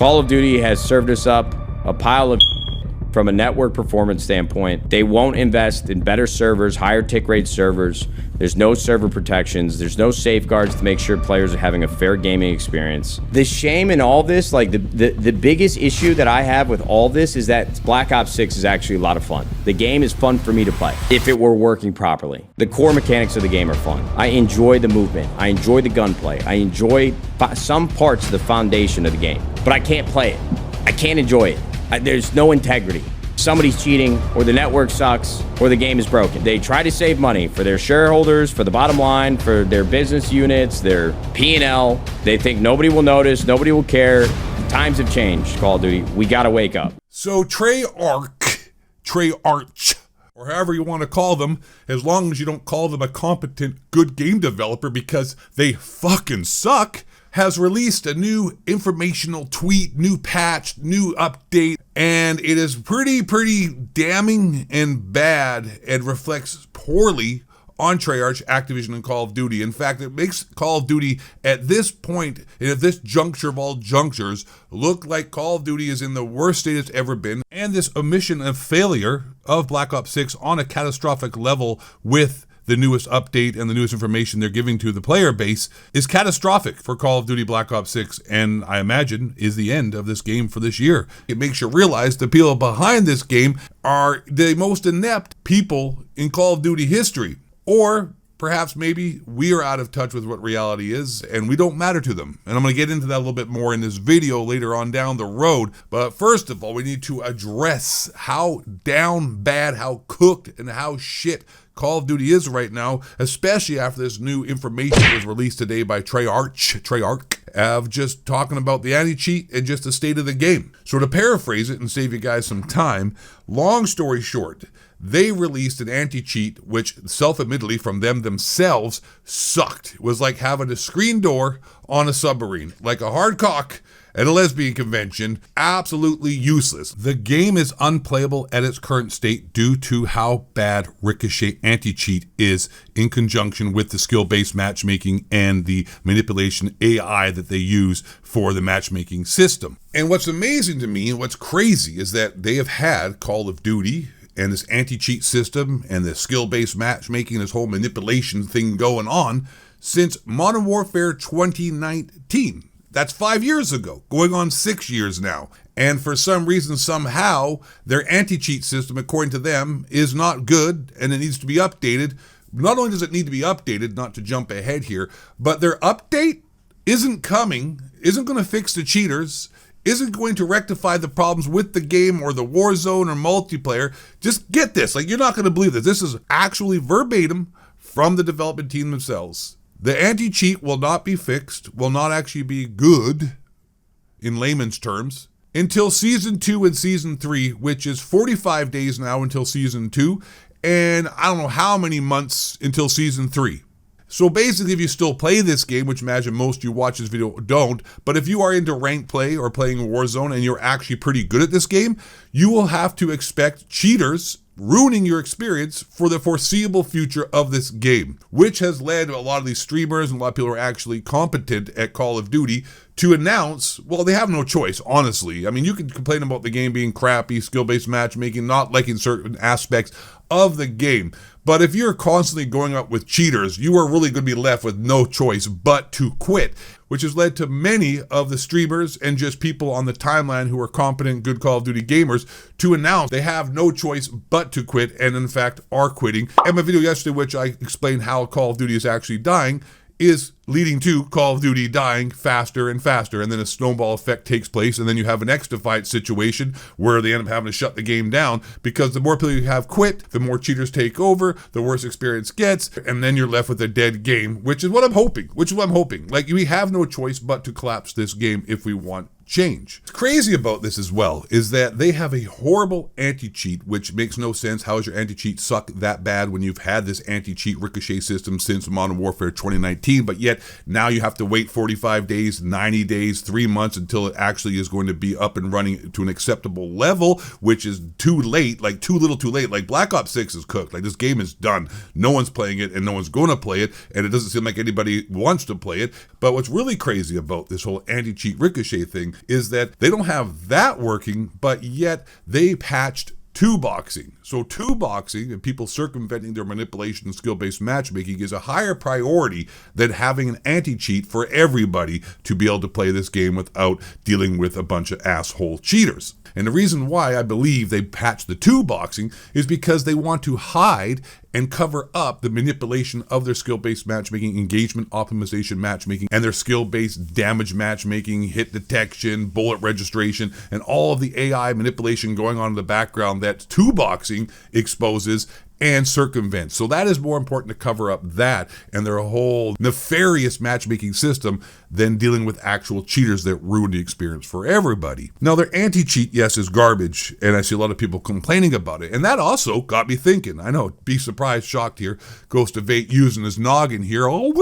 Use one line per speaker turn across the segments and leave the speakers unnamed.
Call of Duty has served us up a pile of from a network performance standpoint. They won't invest in better servers, higher tick rate servers. There's no server protections. There's no safeguards to make sure players are having a fair gaming experience. The shame in all this, like the biggest issue that I have with all this is that Black Ops 6 is actually a lot of fun. The game is fun for me to play if it were working properly. The core mechanics of the game are fun. I enjoy the movement. I enjoy the gunplay. I enjoy some parts of the foundation of the game, but I can't play it. I can't enjoy it. There's no integrity. Somebody's cheating, or the network sucks, or the game is broken. They try to save money for their shareholders, for the bottom line, for their business units, their P&L. They think nobody will notice, nobody will care. Times have changed, Call of Duty. We gotta wake up.
So Treyarch, or however you want to call them, as long as you don't call them a competent, good game developer because they fucking suck, has released a new informational tweet, new patch, new update, and it is pretty damning and bad and reflects poorly on Treyarch, Activision, and Call of Duty. In fact, it makes Call of Duty at this point, and at this juncture of all junctures, look like Call of Duty is in the worst state it's ever been, and this omission of failure of Black Ops 6 on a catastrophic level with the newest update and the newest information they're giving to the player base is catastrophic for Call of Duty Black Ops 6, and I imagine is the end of this game for this year. It makes you realize the people behind this game are the most inept people in Call of Duty history. Or perhaps maybe we are out of touch with what reality is and we don't matter to them. And I'm going to get into that a little bit more in this video later on down the road. But first of all, we need to address how down bad, how cooked, and how shit Call of Duty is right now, especially after this new information was released today by Treyarch, of just talking about the anti-cheat and just the state of the game. So to paraphrase it and save you guys some time, long story short, they released an anti-cheat which, self-admittedly from them themselves, sucked. It was like having a screen door on a submarine, like a hard cock at a lesbian convention, absolutely useless. The game is unplayable at its current state due to how bad Ricochet anti-cheat is in conjunction with the skill-based matchmaking and the manipulation AI that they use for the matchmaking system. And what's amazing to me and what's crazy is that they have had Call of Duty and this anti-cheat system and the skill-based matchmaking, this whole manipulation thing going on since Modern Warfare 2019. That's 5 years ago, going on 6 years now. And for some reason, somehow, their anti-cheat system, according to them, is not good and it needs to be updated. Not only does it need to be updated, not to jump ahead here, but their update isn't coming, isn't going to fix the cheaters, isn't going to rectify the problems with the game or the Warzone or multiplayer. Just get this, like, you're not going to believe this. This is actually verbatim from the development team themselves. The anti-cheat will not be fixed, will not actually be good, in layman's terms, until Season 2 and Season 3, which is 45 days now until Season 2, and I don't know how many months until Season 3. So basically, if you still play this game, which imagine most of you watch this video don't, but if you are into ranked play or playing Warzone and you're actually pretty good at this game, you will have to expect cheaters ruining your experience for the foreseeable future of this game, which has led a lot of these streamers and a lot of people who are actually competent at Call of Duty to announce, well, they have no choice, honestly. I mean, you can complain about the game being crappy, skill-based matchmaking, not liking certain aspects of the game. But if you're constantly going up with cheaters, you are really going to be left with no choice but to quit, which has led to many of the streamers and just people on the timeline who are competent, good Call of Duty gamers to announce they have no choice but to quit and in fact are quitting. And my video yesterday, which I explained how Call of Duty is actually dying, is leading to Call of Duty dying faster and faster, and then a snowball effect takes place, and then you have an X-Defiant situation where they end up having to shut the game down because the more people you have quit, the more cheaters take over, the worse experience gets, and then you're left with a dead game, which is what I'm hoping. Like, we have no choice but to collapse this game if we want change. What's crazy about this as well is that they have a horrible anti-cheat, which makes no sense. How does your anti-cheat suck that bad when you've had this anti-cheat Ricochet system since Modern Warfare 2019, but yet now you have to wait 45 days, 90 days, 3 months until it actually is going to be up and running to an acceptable level, which is too late, like too little too late. Like Black Ops 6 is cooked. Like this game is done. No one's playing it and no one's going to play it, and it doesn't seem like anybody wants to play it. But what's really crazy about this whole anti-cheat Ricochet thing boxing is that they don't have that working, but yet they patched two boxing. So two boxing and people circumventing their manipulation and skill-based matchmaking is a higher priority than having an anti-cheat for everybody to be able to play this game without dealing with a bunch of asshole cheaters. And the reason why I believe they patched the two boxing is because they want to hide and cover up the manipulation of their skill-based matchmaking, engagement optimization matchmaking, and their skill-based damage matchmaking, hit detection, bullet registration, and all of the AI manipulation going on in the background that two boxing exposes and circumvents. So that is more important to cover up that and their whole nefarious matchmaking system than dealing with actual cheaters that ruin the experience for everybody. Now their anti-cheat, yes, is garbage, and I see a lot of people complaining about it. And that also got me thinking. I know, be surprised, shocked here. Ghost of Eight using his noggin here. Oh,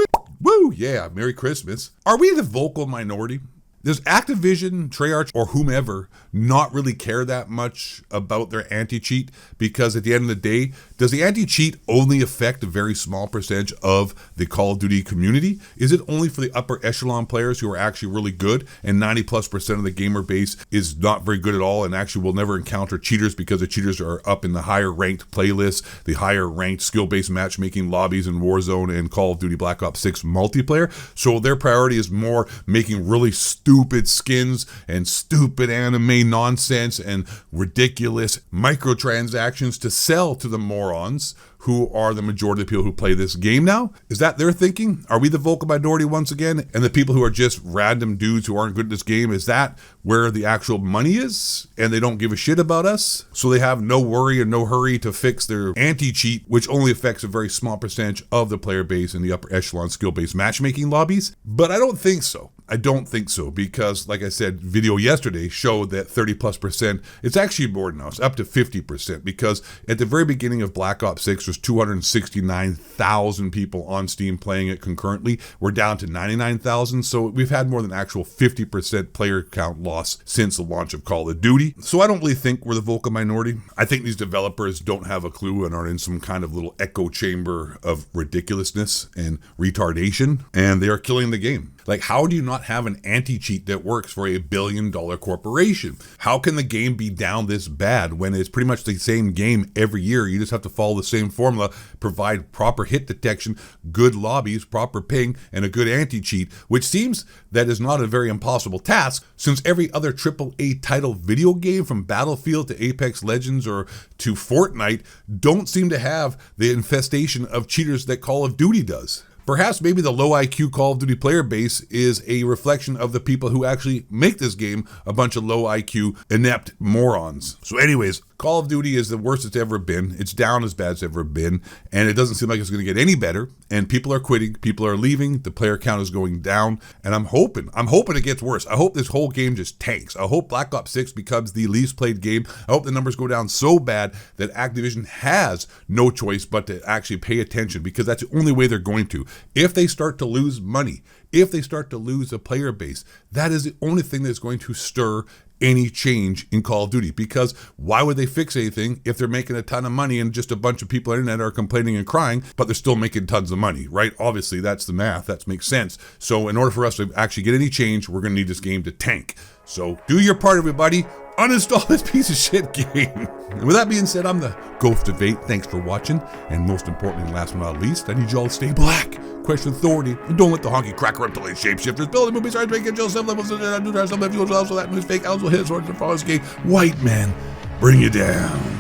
woo, yeah, Merry Christmas. Are we the vocal minority? Does Activision, Treyarch, or whomever not really care that much about their anti-cheat? Because at the end of the day, does the anti-cheat only affect a very small percentage of the Call of Duty community? Is it only for the upper echelon players who are actually really good, and 90+% of the gamer base is not very good at all and actually will never encounter cheaters because the cheaters are up in the higher ranked playlists, the higher ranked skill-based matchmaking lobbies in Warzone and Call of Duty Black Ops 6 multiplayer? So their priority is more making really stupid skins and stupid anime nonsense and ridiculous microtransactions to sell to the morons who are the majority of the people who play this game now? Is that their thinking? Are we the vocal minority once again? And the people who are just random dudes who aren't good at this game, is that where the actual money is? And they don't give a shit about us? So they have no worry and no hurry to fix their anti-cheat, which only affects a very small percentage of the player base in the upper echelon skill-based matchmaking lobbies? But I don't think so. I don't think so, because like I said, video yesterday showed that 30+%, it's actually more than now, it's up to 50%, because at the very beginning of Black Ops 6, there's 269,000 people on Steam playing it concurrently. We're down to 99,000, so we've had more than actual 50% player count loss since the launch of Call of Duty. So I don't really think we're the vocal minority. I think these developers don't have a clue and are in some kind of little echo chamber of ridiculousness and retardation, and they are killing the game. Like, how do you not have an anti-cheat that works for $1 billion corporation? How can the game be down this bad when it's pretty much the same game every year? You just have to follow the same formula, provide proper hit detection, good lobbies, proper ping, and a good anti-cheat, which seems that is not a very impossible task, since every other AAA title video game from Battlefield to Apex Legends or to Fortnite don't seem to have the infestation of cheaters that Call of Duty does. Perhaps maybe the low IQ Call of Duty player base is a reflection of the people who actually make this game a bunch of low IQ, inept morons. So anyways, Call of Duty is the worst it's ever been. It's down as bad as it's ever been, and it doesn't seem like it's going to get any better. And people are quitting, people are leaving, the player count is going down, and I'm hoping it gets worse. I hope this whole game just tanks. I hope Black Ops 6 becomes the least played game. I hope the numbers go down so bad that Activision has no choice but to actually pay attention, because that's the only way they're going to. If they start to lose money, if they start to lose a player base, that is the only thing that's going to stir any change in Call of Duty. Because why would they fix anything if they're making a ton of money and just a bunch of people on the internet are complaining and crying, but they're still making tons of money, right? Obviously, that's the math. That makes sense. So in order for us to actually get any change, we're going to need this game to tank. So do your part, everybody. Uninstall this piece of shit game. And with that being said, I'm the Ghost of Eight. Thanks for watching. And most importantly, last but not least, I need y'all to stay black, question authority, and don't let the honky cracker reptilian shapeshifters build movies, start making jail 7 levels, and do some of you also that news fake, also hit swords and follows gay. White man, bring you down.